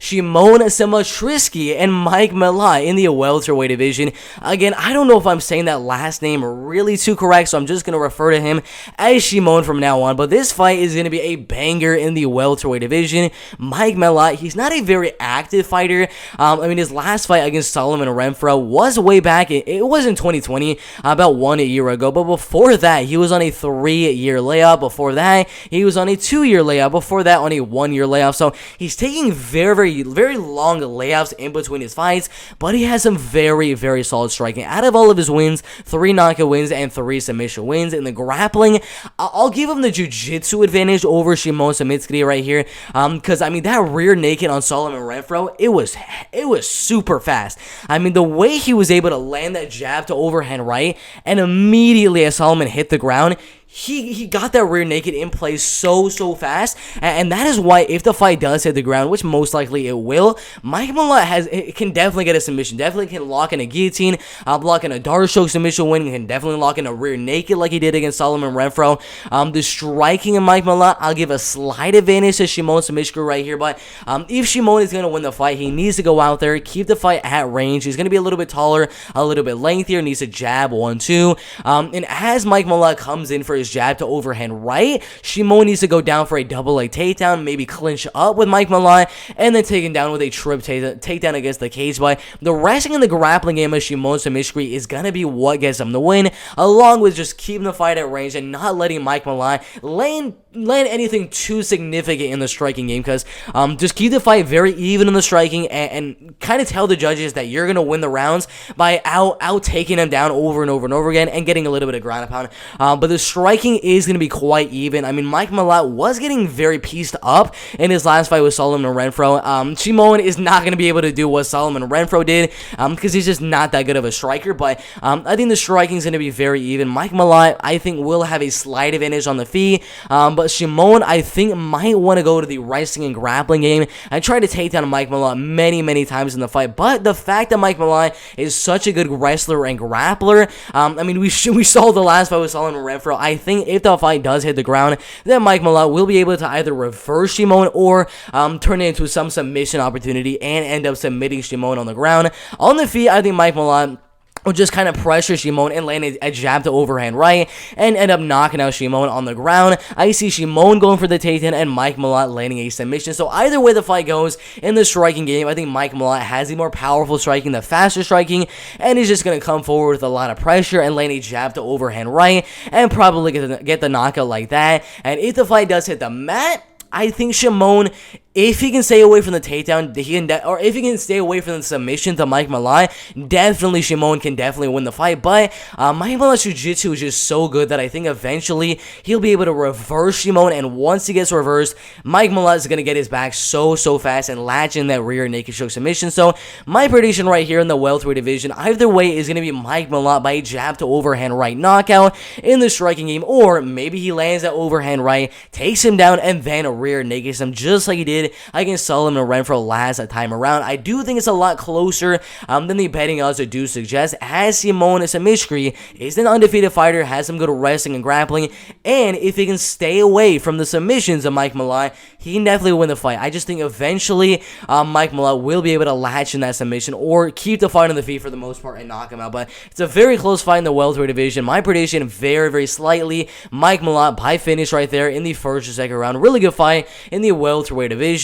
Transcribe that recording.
Shimon Smotritsky and Mike Malott in the welterweight division. Again, I don't know if I'm saying that last name really too correct, so I'm just going to refer to him as Shimon from now on. But this fight is going to be a banger in the welterweight division. Mike Malott, he's not a very active fighter. His last fight against Solomon Renfro was way back. It was in 2020, about 1 year ago. But before that, he was on a 3-year layoff. Before that, he was on a 2-year layoff. Before that, on a 1-year layoff. So he's taking very, very long layoffs in between his fights, but he has some very, very solid striking. Out of all of his wins, 3 knockout wins and 3 submission wins. In the grappling, I'll give him the jiu-jitsu advantage over Shimon Smotritsky right here, because that rear naked on Solomon Renfro, it was super fast. The way he was able to land that jab to overhand right, and immediately as Solomon hit the ground, he got that rear naked in place so fast, and that is why if the fight does hit the ground, which most likely it will, Mike Malott can definitely get a submission, definitely can lock in a guillotine, lock in a dart choke submission win, can definitely lock in a rear naked like he did against Solomon Renfro. The striking of Mike Malott, I'll give a slight advantage to Shimon Smotritsky right here, but if Shimon is going to win the fight, he needs to go out there, keep the fight at range. He's going to be a little bit taller, a little bit lengthier, needs to jab 1-2, and as Mike Malott comes in for his jab to overhand right, Shimon needs to go down for a double leg takedown, maybe clinch up with Mike Malott, and then take him down with a trip takedown against the cage. But the wrestling and the grappling game of Shimon Smotritsky is going to be what gets him the win, along with just keeping the fight at range and not letting Mike Malott land anything too significant in the striking game, because just keep the fight very even in the striking, and kind of tell the judges that you're going to win the rounds by out taking them down over and over and over again and getting a little bit of ground and pound. But the striking is going to be quite even. Mike Malott was getting very pieced up in his last fight with Solomon Renfro. Shimon is not going to be able to do what Solomon Renfro did, because he's just not that good of a striker, but I think the striking is going to be very even. Mike Malott, I think, will have a slight advantage on the feet, but Shimon, I think, might want to go to the wrestling and grappling game. I tried to take down Mike Malott many times in the fight, but the fact that Mike Malott is such a good wrestler and grappler, we saw the last fight with Solomon Renfro. I think if the fight does hit the ground, then Mike Malott will be able to either reverse Shimon or turn it into some submission opportunity and end up submitting Shimon on the ground. On the feet, I think Mike Malott will just kind of pressure Shimon and land a jab to overhand right and end up knocking out Shimon on the ground. I see Shimon going for the takedown and Mike Malott landing a submission. So either way the fight goes in the striking game, I think Mike Malott has the more powerful striking, the faster striking, and he's just going to come forward with a lot of pressure and land a jab to overhand right and probably get the knockout like that. And if the fight does hit the mat, I think Shimon, if he can stay away from the takedown, or if he can stay away from the submission to Mike Malott, definitely Shimon can definitely win the fight. But Mike Malott's jiu-jitsu is just so good that I think eventually he'll be able to reverse Shimon, and once he gets reversed, Mike Malott is going to get his back so fast and latch in that rear naked choke submission. So my prediction right here in the welterweight division, either way, is going to be Mike Malott by a jab to overhand right knockout in the striking game, or maybe he lands that overhand right, takes him down, and then a rear naked him just like he did against Solomon Renfro last time around. I do think it's a lot closer than the betting odds do suggest, as Shimon Smotritsky is an undefeated fighter, has some good wrestling and grappling, and if he can stay away from the submissions of Mike Malott, he can definitely win the fight. I just think eventually Mike Malott will be able to latch in that submission or keep the fight on the feet for the most part and knock him out. But it's a very close fight in the welterweight division. My prediction, very slightly, Mike Malott by finish right there in the first or second round. Really good fight in the welterweight division.